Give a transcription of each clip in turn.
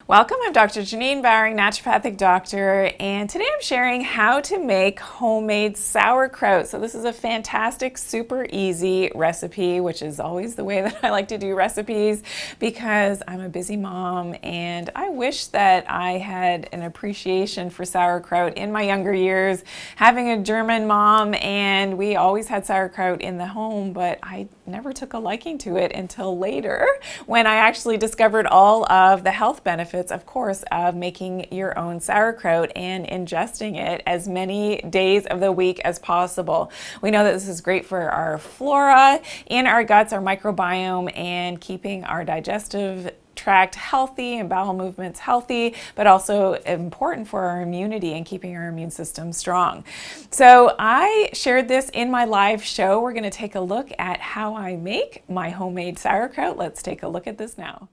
Welcome, I'm Dr. Janine Bowring, naturopathic doctor, and today I'm sharing how to make homemade sauerkraut. So this is a fantastic, super easy recipe, which is always the way that I like to do recipes because I'm a busy mom and I wish that I had an appreciation for sauerkraut in my younger years, having a German mom, and we always had sauerkraut in the home, but I never took a liking to it until later when I actually discovered all of the health benefits, of course, of making your own sauerkraut and ingesting it as many days of the week as possible. We know that this is great for our flora in our guts, our microbiome, and keeping our digestive tract healthy and bowel movements healthy, but also important for our immunity and keeping our immune system strong. So I shared this in my live show. We're going to take a look at how I make my homemade sauerkraut. Let's take a look at this now.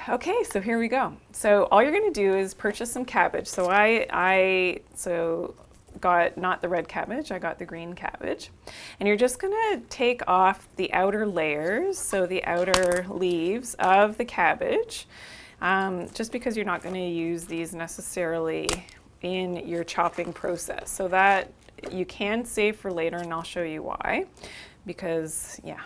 Okay, so here we go. So all you're going to do is purchase some cabbage. So I got not the red cabbage, I got the green cabbage. And you're just going to take off the outer layers, so the outer leaves of the cabbage, just because you're not going to use these necessarily in your chopping process. So that you can save for later, and I'll show you why, because yeah,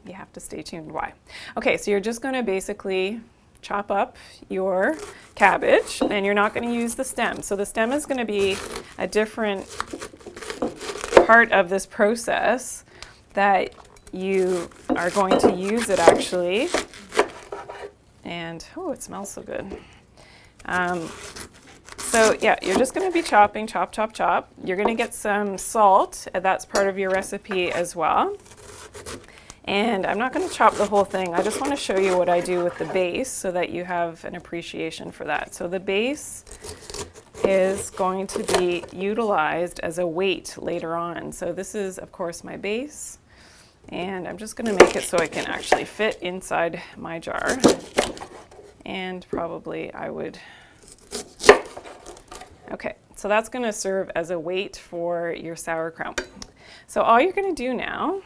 you have to stay tuned why. Okay, so you're just going to basically chop up your cabbage, and you're not going to use the stem. So the stem is going to be a different part of this process that you are going to use it actually. And oh, it smells so good. So yeah, you're just going to be chopping, chop, chop, chop. You're going to get some salt, and that's part of your recipe as well. And I'm not going to chop the whole thing. I just want to show you what I do with the base so that you have an appreciation for that. So the base is going to be utilized as a weight later on. So this is, of course, my base. And I'm just going to make it so it can actually fit inside my jar. And probably I would... Okay, so that's going to serve as a weight for your sauerkraut. So all you're going to do now...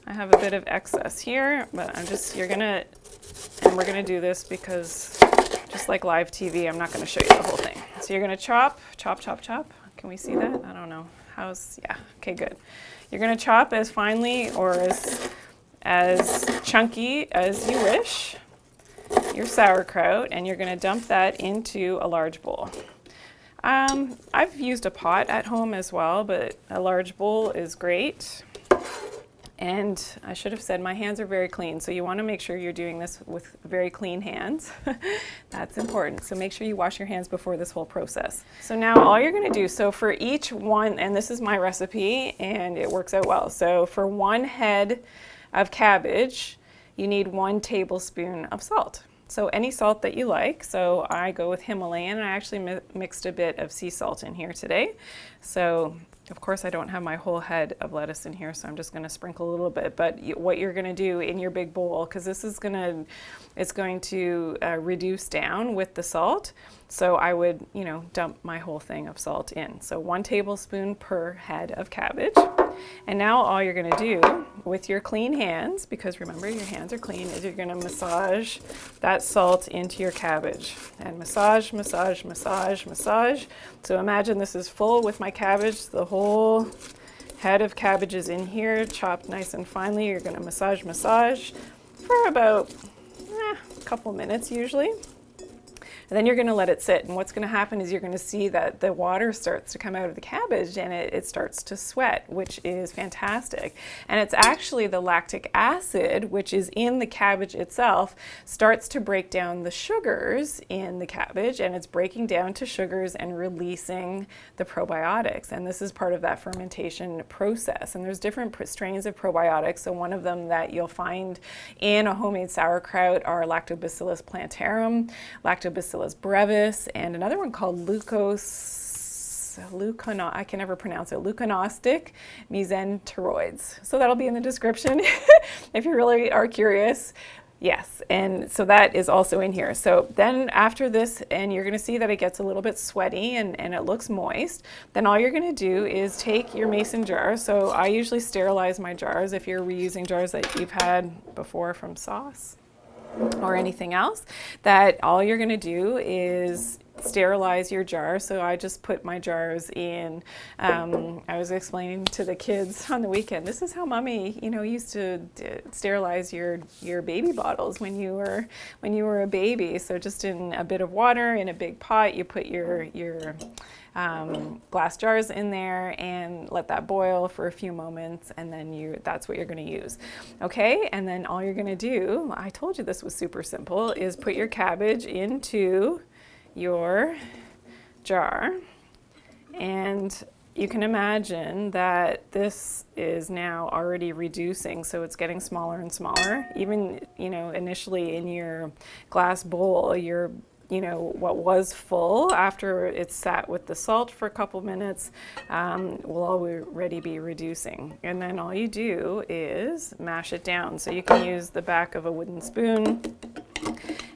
I have a bit of excess here, but we're gonna do this because just like live TV, I'm not gonna show you the whole thing. So you're gonna chop, chop, chop, chop. Can we see that? I don't know. Yeah, okay, good. You're gonna chop as finely or as chunky as you wish, your sauerkraut, and you're gonna dump that into a large bowl. I've used a pot at home as well, but a large bowl is great. And I should have said my hands are very clean, so you want to make sure you're doing this with very clean hands. That's important. So make sure you wash your hands before this whole process. So now all you're going to do, so for each one, and this is my recipe and it works out well. So for one head of cabbage, you need 1 tablespoon of salt. So any salt that you like. So I go with Himalayan, and I actually mixed a bit of sea salt in here today. So of course, I don't have my whole head of lettuce in here, so I'm just going to sprinkle a little bit. But what you're going to do in your big bowl, because this is it's going to reduce down with the salt. So I would, dump my whole thing of salt in. So 1 tablespoon per head of cabbage. And now all you're going to do with your clean hands, because remember your hands are clean, is you're going to massage that salt into your cabbage. And massage, massage, massage, massage. So imagine this is full with my cabbage. The whole head of cabbage is in here, chopped nice and finely. You're going to massage, massage for about a couple minutes usually. And then you're going to let it sit, and what's going to happen is you're going to see that the water starts to come out of the cabbage and it starts to sweat, which is fantastic. And it's actually the lactic acid, which is in the cabbage itself, starts to break down the sugars in the cabbage, and it's breaking down to sugars and releasing the probiotics. And this is part of that fermentation process. And there's different strains of probiotics. So one of them that you'll find in a homemade sauerkraut are lactobacillus plantarum, lactobacillus brevis, and another one called I can never pronounce it, leuconostoc mesenteroids. So that'll be in the description if you really are curious. Yes, and so that is also in here. So then after this, and you're going to see that it gets a little bit sweaty and it looks moist, then all you're going to do is take your mason jar. So I usually sterilize my jars if you're reusing jars that you've had before from sauce or anything else, that all you're going to do is sterilize your jar. So I just put my jars in, I was explaining to the kids on the weekend, this is how mommy, used to sterilize your baby bottles when you were a baby. So just in a bit of water in a big pot, you put your glass jars in there and let that boil for a few moments, and then that's what you're going to use. Okay, and then all you're going to do, I told you this was super simple, is put your cabbage into your jar, and you can imagine that this is now already reducing, so it's getting smaller and smaller. Even, initially in your glass bowl, what was full, after it's sat with the salt for a couple minutes, will already be reducing. And then all you do is mash it down. So you can use the back of a wooden spoon,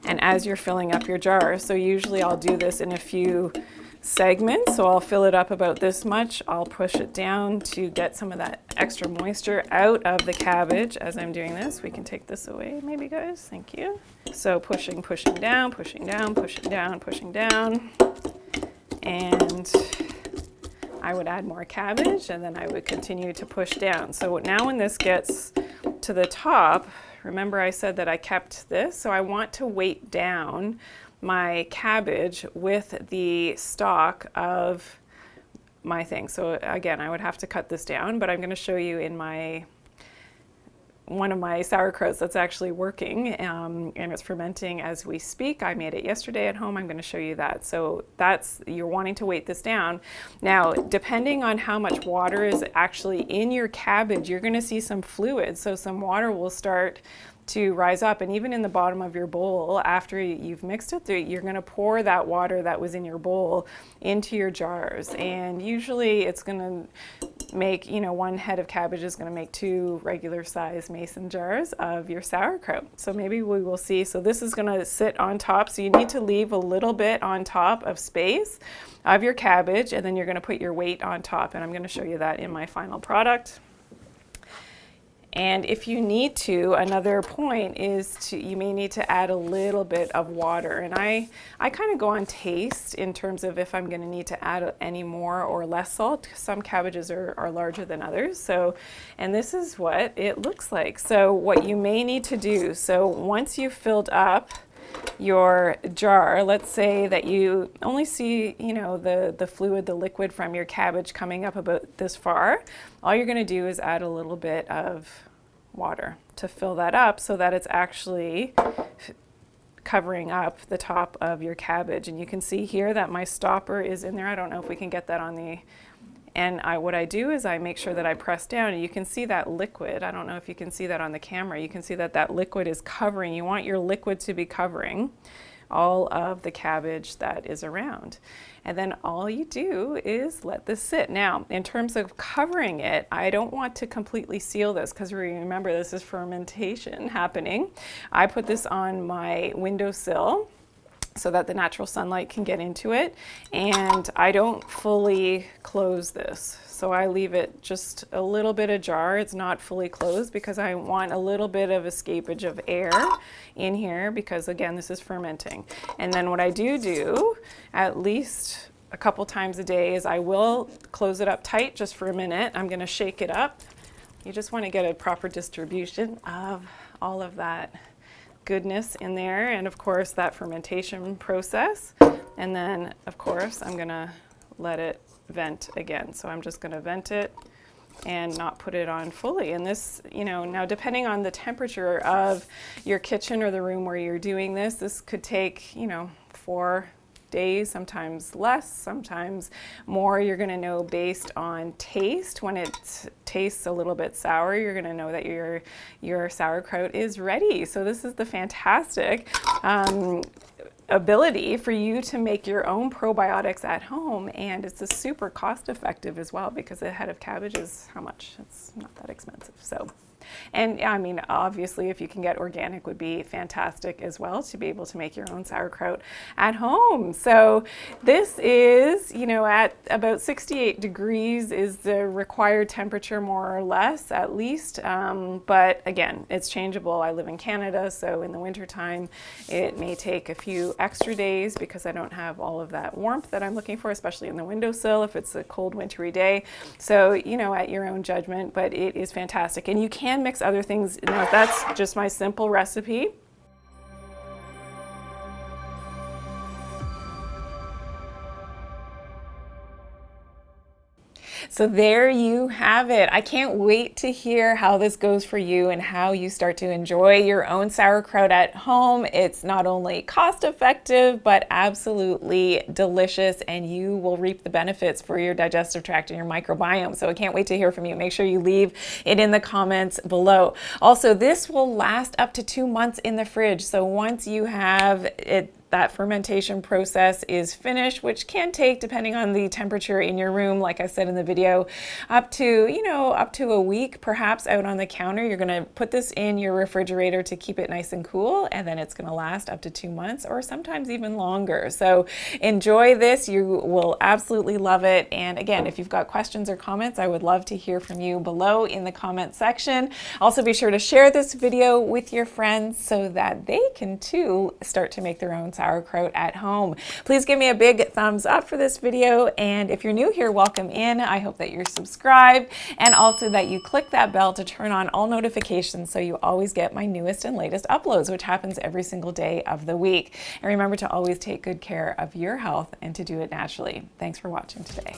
and as you're filling up your jar, so usually I'll do this in a few segments, so I'll fill it up about this much, I'll push it down to get some of that extra moisture out of the cabbage. As I'm doing this, we can take this away maybe, guys, thank you. So pushing down, pushing down, pushing down, pushing down, and I would add more cabbage, and then I would continue to push down. So now when this gets to the top, remember I said that I kept this, so I want to weight down my cabbage with the stalk of my thing. So again, I would have to cut this down, but I'm going to show you in one of my sauerkrauts that's actually working, and it's fermenting as we speak. I made it yesterday at home. I'm going to show you that. So you're wanting to weight this down. Now, depending on how much water is actually in your cabbage, you're going to see some fluid. So some water will start to rise up, and even in the bottom of your bowl, after you've mixed it through, you're going to pour that water that was in your bowl into your jars. And usually it's going to make, one head of cabbage is going to make 2 regular size mason jars of your sauerkraut. So maybe we will see. So this is going to sit on top, so you need to leave a little bit on top of space of your cabbage, and then you're going to put your weight on top, and I'm going to show you that in my final product. And if you need to, another point is you may need to add a little bit of water. And I kind of go on taste in terms of if I'm going to need to add any more or less salt. Some cabbages are larger than others. So, and this is what it looks like. So what you may need to do, so once you've filled up your jar, let's say that you only see, the fluid, the liquid from your cabbage coming up about this far, all you're going to do is add a little bit of water to fill that up so that it's actually covering up the top of your cabbage. And you can see here that my stopper is in there. I don't know if we can get that on the, and what I do is I make sure that I press down, and you can see that liquid. I don't know if you can see that on the camera. You can see that that liquid is covering. You want your liquid to be covering all of the cabbage that is around. And then all you do is let this sit. Now, in terms of covering it, I don't want to completely seal this, because remember, this is fermentation happening. I put this on my windowsill so that the natural sunlight can get into it, and I don't fully close this. So I leave it just a little bit ajar. It's not fully closed because I want a little bit of escapage of air in here, because again, this is fermenting. And then what I do at least a couple times a day is I will close it up tight just for a minute. I'm going to shake it up. You just want to get a proper distribution of all of that goodness in there, and of course that fermentation process. And then of course I'm gonna let it vent again. So I'm just gonna vent it and not put it on fully. And this, now depending on the temperature of your kitchen or the room where you're doing this, this could take, 4 days, sometimes less, sometimes more. You're going to know based on taste. When it tastes a little bit sour, you're going to know that your sauerkraut is ready. So this is the fantastic ability for you to make your own probiotics at home, and it's a super cost effective as well, because a head of cabbage is how much? It's not that expensive. So And I mean, obviously, if you can get organic would be fantastic as well, to be able to make your own sauerkraut at home. So this is, you know, at about 68 degrees is the required temperature, more or less, at least. But again, it's changeable. I live in Canada, so in the wintertime, it may take a few extra days because I don't have all of that warmth that I'm looking for, especially in the windowsill if it's a cold wintry day. So, you know, at your own judgment, but it is fantastic. And you can mix other things. Now, that's just my simple recipe. So there you have it. I can't wait to hear how this goes for you and how you start to enjoy your own sauerkraut at home. It's not only cost effective, but absolutely delicious, and you will reap the benefits for your digestive tract and your microbiome. So I can't wait to hear from you. Make sure you leave it in the comments below. Also, this will last up to 2 months in the fridge. So once you have it, that fermentation process is finished, which can take, depending on the temperature in your room, like I said in the video, up to, you know, up to a week, perhaps out on the counter. You're going to put this in your refrigerator to keep it nice and cool, and then it's going to last up to 2 months or sometimes even longer. So enjoy this. You will absolutely love it. And again, if you've got questions or comments, I would love to hear from you below in the comment section. Also, be sure to share this video with your friends so that they can too start to make their own sauerkraut at home. Please give me a big thumbs up for this video, and if you're new here, welcome in. I hope that you're subscribed and also that you click that bell to turn on all notifications so you always get my newest and latest uploads, which happens every single day of the week. And remember to always take good care of your health and to do it naturally. Thanks for watching today.